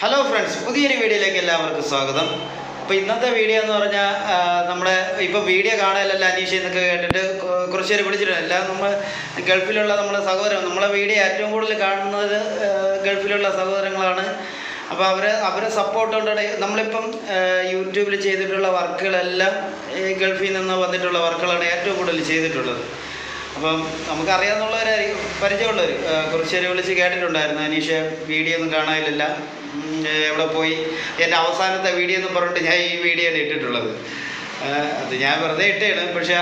Hello friends, പുതിയൊരു വീഡിയോയിലേക്ക് എല്ലാവർക്കും സ്വാഗതം. അപ്പോൾ ഇന്നത്തെ വീഡിയോ എന്ന് പറഞ്ഞാൽ നമ്മുടെ ഇപ്പോൾ വീഡിയോ കാണാനല്ല അനീഷ് എന്നൊക്കെ കേട്ടിട്ട് കുറച്ച് പേര് വിളിച്ചിട്ടുണ്ട്. എല്ലാം നമ്മൾ ഗൾഫിലുള്ള നമ്മുടെ സഹോദരൻ, നമ്മളെ വീഡിയോ ഏറ്റവും കൂടുതൽ കാണുന്നത് ഗൾഫിലുള്ള സഹോദരങ്ങളാണ്. അപ്പോൾ അവരെ സപ്പോർട്ട് കൊണ്ടാണ് നമ്മളിപ്പം യൂട്യൂബിൽ ചെയ്തിട്ടുള്ള വർക്കുകളെല്ലാം ഗൾഫിൽ നിന്ന് വന്നിട്ടുള്ള വർക്കുകളാണ് ഏറ്റവും കൂടുതൽ ചെയ്തിട്ടുള്ളത്. അപ്പം നമുക്കറിയാവുന്നവരായിരിക്കും, പരിചയമുള്ളവർ കുറച്ച് പേര് വിളിച്ച് കേട്ടിട്ടുണ്ടായിരുന്നു, അനീഷ് വീഡിയോ ഒന്നും കാണാനില്ല, എവിടെ പോയി, എൻ്റെ അവസാനത്തെ വീഡിയോ എന്ന് പറഞ്ഞിട്ട് ഞാൻ ഈ വീഡിയോ ആണ് ഇട്ടിട്ടുള്ളത്. അത് ഞാൻ വെറുതെ ഇട്ടാണ്. പക്ഷേ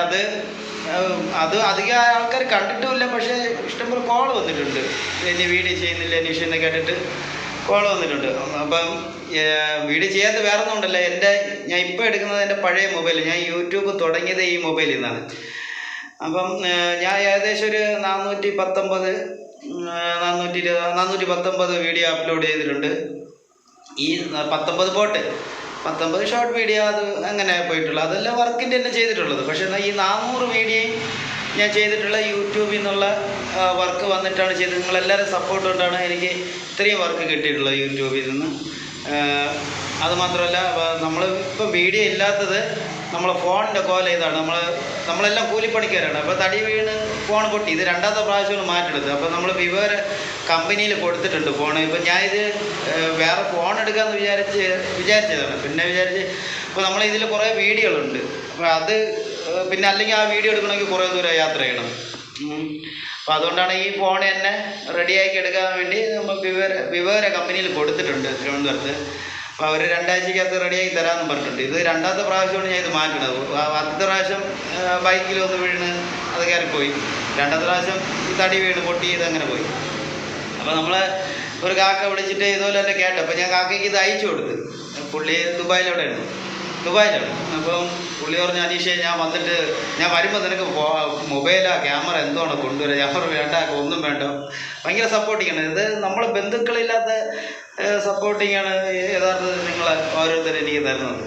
അത് അധികം ആൾക്കാർ കണ്ടിട്ടുമില്ല. പക്ഷേ ഇഷ്ടംപോലെ കോൾ വന്നിട്ടുണ്ട്, ഇനി വീഡിയോ ചെയ്യുന്നില്ല അനീഷ് എന്ന് കേട്ടിട്ട് കോൾ വന്നിട്ടുണ്ട്. അപ്പം വീഡിയോ ചെയ്യാത്ത വേറെ ഒന്നും ഉണ്ടല്ല, ഞാൻ ഇപ്പോൾ എടുക്കുന്നത് എൻ്റെ പഴയ മൊബൈൽ. ഞാൻ യൂട്യൂബ് തുടങ്ങിയത് ഈ മൊബൈലിൽ നിന്നാണ്. അപ്പം ഞാൻ ഏകദേശം ഒരു 419 വീഡിയോ അപ്ലോഡ് ചെയ്തിട്ടുണ്ട്. ഈ 19 ഷോർട്ട് വീഡിയോ അത് അങ്ങനെ പോയിട്ടുള്ളൂ, അതെല്ലാം വർക്കിൻ്റെ തന്നെ ചെയ്തിട്ടുള്ളത്. പക്ഷേ ഈ 400 വീഡിയോയും ഞാൻ ചെയ്തിട്ടുള്ള യൂട്യൂബിൽ നിന്നുള്ള വർക്ക് വന്നിട്ടാണ് ചെയ്തത്. നിങ്ങളെല്ലാവരും സപ്പോർട്ട് കൊണ്ടാണ് എനിക്ക് ഇത്രയും വർക്ക് കിട്ടിയിട്ടുള്ളത് യൂട്യൂബിൽ നിന്ന്. അതുമാത്രമല്ല, നമ്മളിപ്പോൾ വീഡിയോ ഇല്ലാത്തത് നമ്മളെ ഫോണിൻ്റെ കോല ഇതാണ്. നമ്മളെല്ലാം കൂലിപ്പണിക്കാരാണ്. അപ്പോൾ തടി വീണ് ഫോൺ പൊട്ടി, ഇത് രണ്ടാമത്തെ പ്രാവശ്യമാണ് മാറ്റെടുത്തത്. അപ്പോൾ നമ്മൾ വിവര കമ്പനിയിൽ കൊടുത്തിട്ടുണ്ട് ഫോൺ. ഇപ്പം ഞാനിത് വേറെ ഫോൺ എടുക്കാമെന്ന് വിചാരിച്ചതാണ്. പിന്നെ ഇപ്പോൾ നമ്മളിതിൽ കുറേ വീഡിയോകളുണ്ട്. അപ്പോൾ അത് പിന്നെ അല്ലെങ്കിൽ ആ വീഡിയോ എടുക്കണമെങ്കിൽ കുറേ ദൂരം യാത്ര ചെയ്യണം. അപ്പോൾ അതുകൊണ്ടാണ് ഈ ഫോൺ തന്നെ റെഡിയാക്കി എടുക്കാൻ വേണ്ടി നമ്മൾ വിവര കമ്പനിയിൽ കൊടുത്തിട്ടുണ്ട് തിരുവനന്തപുരത്ത്. അപ്പോൾ അവർ 2 ആഴ്ചക്കകത്ത് റെഡിയാക്കി തരാമെന്ന് പറഞ്ഞിട്ടുണ്ട്. ഇത് രണ്ടാമത്തെ പ്രാവശ്യമാണ് ഞാൻ ഇത് മാറ്റണത്. ആദ്യത്തെ പ്രാവശ്യം ബൈക്കിലൊന്ന് വീണ് അത് കയറിപ്പോയി. രണ്ടാമത്തെ പ്രാവശ്യം ഈ തടി വീണ് പൊട്ടി ഇതങ്ങനെ പോയി. അപ്പോൾ നമ്മൾ ഒരു കാക്ക വിളിച്ചിട്ട് ഇതുപോലെ തന്നെ കേട്ടു. അപ്പോൾ ഞാൻ കാക്കയ്ക്ക് ഇത് അയച്ചു കൊടുത്ത്. പുള്ളി ദുബായിലാണ്. അപ്പം പുള്ളി പറഞ്ഞു, അനീഷേ ഞാൻ വരുമ്പോൾ നിനക്ക് മൊബൈലാ ക്യാമറ എന്തോണം കൊണ്ടുവരാം. ക്യാമറ വേണ്ട, ഒന്നും വേണ്ട. ഭയങ്കര സപ്പോർട്ടിങ്ങാണ് ഇത്. നമ്മളെ ബന്ധുക്കളില്ലാത്ത സപ്പോർട്ടിങ്ങാണ് യഥാർത്ഥത്തിൽ നിങ്ങൾ ഓരോരുത്തരും എനിക്ക് തരുന്നത്.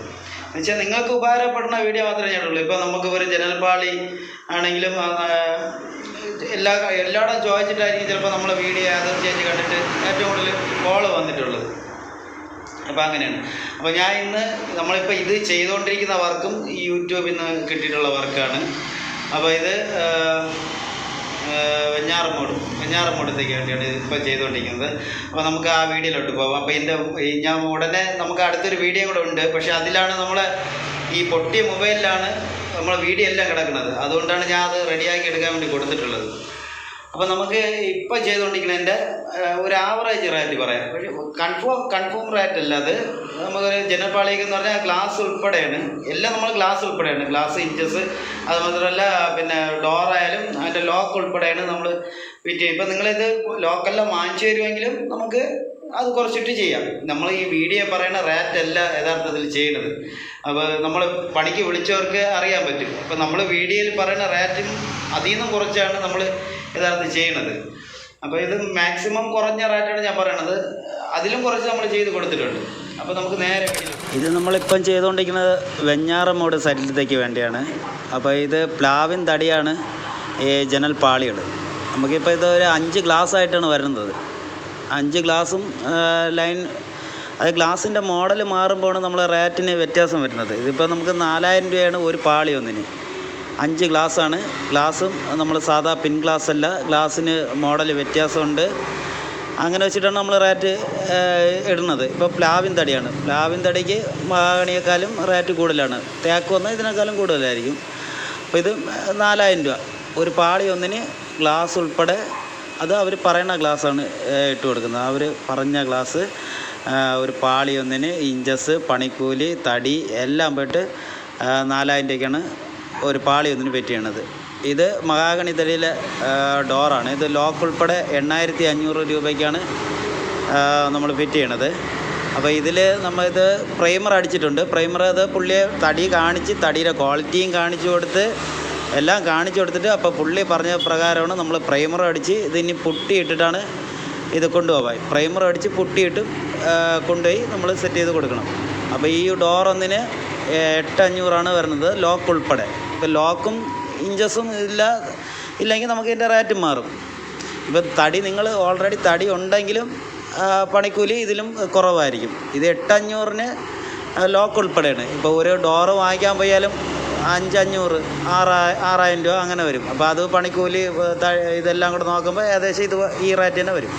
എന്നുവെച്ചാൽ നിങ്ങൾക്ക് ഉപകാരപ്പെടുന്ന വീഡിയോ മാത്രമേ ഞാനുള്ളൂ. ഇപ്പോൾ നമുക്ക് ഒരു ജനൽപാളി ആണെങ്കിലും എല്ലായിടം ചോദിച്ചിട്ടായിരിക്കും ചിലപ്പോൾ നമ്മളെ വീഡിയോ അതും ചേഞ്ച് കണ്ടിട്ട് ഏറ്റവും കൂടുതൽ കോള് വന്നിട്ടുള്ളത്. അപ്പോൾ അങ്ങനെയാണ്. അപ്പോൾ ഞാൻ ഇന്ന് നമ്മളിപ്പോൾ ഇത് ചെയ്തുകൊണ്ടിരിക്കുന്ന വർക്കും ഈ യൂട്യൂബിൽ നിന്ന് കിട്ടിയിട്ടുള്ള വർക്കാണ്. അപ്പോൾ ഇത് വെഞ്ഞാറമൂടത്തേക്ക് വേണ്ടിയാണ് ഇപ്പോൾ ചെയ്തുകൊണ്ടിരിക്കുന്നത്. അപ്പോൾ നമുക്ക് ആ വീഡിയോയിലോട്ട് പോകാം. അപ്പോൾ ഞാൻ ഉടനെ നമുക്ക് അടുത്തൊരു വീഡിയോ കൂടെ ഉണ്ട്. പക്ഷേ അതിലാണ് ഈ പൊട്ടിയ മൊബൈലിലാണ് നമ്മളെ വീഡിയോ എല്ലാം കിടക്കുന്നത്. അതുകൊണ്ടാണ് ഞാൻ അത് റെഡിയാക്കി എടുക്കാൻ വേണ്ടി കൊടുത്തിട്ടുള്ളത്. അപ്പോൾ നമുക്ക് ഇപ്പോൾ ചെയ്തുകൊണ്ടിരിക്കുന്നതിൻ്റെ ഒരു ആവറേജ് റേറ്റ് പറയാം. പക്ഷേ കൺഫേം റേറ്റ് അല്ല. അത് നമുക്കൊരു ജനൽപാളിക്ക് എന്ന് പറഞ്ഞാൽ ഗ്ലാസ് ഉൾപ്പെടെയാണ്, എല്ലാം നമ്മൾ ഗ്ലാസ് ഉൾപ്പെടെയാണ്, ഗ്ലാസ് ഇഞ്ചസ്. അത് മാത്രമല്ല പിന്നെ ഡോറായാലും അതിൻ്റെ ലോക്ക് ഉൾപ്പെടെയാണ് നമ്മൾ ഫിറ്റ് ചെയ്യും. ഇപ്പം നിങ്ങളിത് ലോക്കെല്ലാം വാങ്ങിച്ചു തരുമെങ്കിലും നമുക്ക് അത് കുറച്ചിട്ട് ചെയ്യാം. നമ്മൾ ഈ വീഡിയോ പറയുന്ന റേറ്റ് അല്ല യഥാർത്ഥത്തിൽ ചെയ്യുന്നത്. അപ്പോൾ നമ്മൾ പണിക്ക് വിളിച്ചവർക്ക് അറിയാൻ പറ്റും. അപ്പോൾ നമ്മൾ വീഡിയോയിൽ പറയുന്ന റേറ്റും അതിൽ നിന്നും കുറച്ചാണ് നമ്മൾ യഥാർത്ഥത്തിൽ ചെയ്യണത്. അപ്പോൾ ഇത് മാക്സിമം കുറഞ്ഞ റേറ്റാണ് ഞാൻ പറയണത്. അതിലും കുറച്ച് നമ്മൾ ചെയ്ത് കൊടുത്തിട്ടുണ്ട്. അപ്പോൾ നമുക്ക് നേരെ ഇത് നമ്മളിപ്പം ചെയ്തുകൊണ്ടിരിക്കുന്നത് വെഞ്ഞാറമൂട് സൈറ്റിലേക്ക് വേണ്ടിയാണ്. അപ്പോൾ ഇത് പ്ലാവിൻ തടിയാണ് ഈ ജനൽ പാളികൾ. നമുക്കിപ്പോൾ ഇത് ഒരു 5 ഗ്ലാസ് ആയിട്ടാണ് വരുന്നത്. 5 ഗ്ലാസും ലൈൻ, അത് ഗ്ലാസിൻ്റെ മോഡൽ മാറുമ്പോഴാണ് നമ്മൾ റേറ്റിന് വ്യത്യാസം വരുന്നത്. ഇതിപ്പോൾ നമുക്ക് 4000 രൂപയാണ് ഒരു പാളി ഒന്നിന്. 5 ഗ്ലാസ്സാണ്. ഗ്ലാസും നമ്മൾ സാധാ പിൻ ഗ്ലാസ് അല്ല, ഗ്ലാസ്സിന് മോഡൽ വ്യത്യാസമുണ്ട്. അങ്ങനെ വെച്ചിട്ടാണ് നമ്മൾ റേറ്റ് ഇടുന്നത്. ഇപ്പോൾ പ്ലാവിൻ തടിയാണ്. പ്ലാവിൻ തടിക്ക് മഹാഗണിയേക്കാളും റേറ്റ് കൂടുതലാണ്. തേക്ക് വന്നാൽ ഇതിനേക്കാളും കൂടുതലായിരിക്കും. അപ്പോൾ ഇത് 4000 രൂപ ഒരു പാളി ഒന്നിന്, ഗ്ലാസ് ഉൾപ്പെടെ. അത് അവർ പറയുന്ന ഗ്ലാസ്സാണ് ഇട്ട് കൊടുക്കുന്നത്. അവർ പറഞ്ഞ ഗ്ലാസ് ഒരു പാളി ഒന്നിന്, ഇഞ്ചസ്, പണിക്കൂലി, തടി എല്ലാം പോയിട്ട് 4000 രൂപയ്ക്കാണ് ഒരു പാളി ഒന്നിന് ഫിറ്റ് ചെയ്യണത്. ഇത് മഹാഗണി തടിയിലെ ഡോറാണ്. ഇത് ലോക്ക് ഉൾപ്പെടെ 8500 രൂപയ്ക്കാണ് നമ്മൾ ഫിറ്റ് ചെയ്യണത്. അപ്പോൾ ഇതിൽ നമ്മളിത് പ്രൈമർ അടിച്ചിട്ടുണ്ട്. പ്രൈമർ അത് പുള്ളിയെ തടി കാണിച്ച് തടിയുടെ ക്വാളിറ്റിയും കാണിച്ചു കൊടുത്ത് എല്ലാം കാണിച്ചു കൊടുത്തിട്ട്, അപ്പോൾ പുള്ളി പറഞ്ഞ പ്രകാരമാണ് നമ്മൾ പ്രൈമർ അടിച്ച് ഇതിനി പുട്ടിയിട്ടിട്ടാണ് ഇത് കൊണ്ടുപോകാൻ. പ്രൈമർ അടിച്ച് പുട്ടിയിട്ട് കൊണ്ടുപോയി നമ്മൾ സെറ്റ് ചെയ്ത് കൊടുക്കണം. അപ്പോൾ ഈ ഡോർ ഒന്നിന് 8500 വരുന്നത്, ലോക്ക് ഉൾപ്പെടെ. ഇപ്പോൾ ലോക്കും ഇഞ്ചസും ഇല്ലെങ്കിൽ നമുക്ക് ഇതിൻ്റെ റേറ്റ് മാറും. ഇപ്പം തടി നിങ്ങൾ ഓൾറെഡി തടി ഉണ്ടെങ്കിലും പണിക്കൂലി ഇതിലും കുറവായിരിക്കും. ഇത് 8,500-ന് ലോക്ക് ഉൾപ്പെടെയാണ്. ഇപ്പോൾ ഒരു ഡോറ് വാങ്ങിക്കാൻ പോയാലും 5,500, 6,000 രൂപ അങ്ങനെ വരും. അപ്പോൾ അത് പണിക്കൂലി ഇതെല്ലാം കൂടെ നോക്കുമ്പോൾ ഏകദേശം ഈ റേറ്റ് തന്നെ വരും.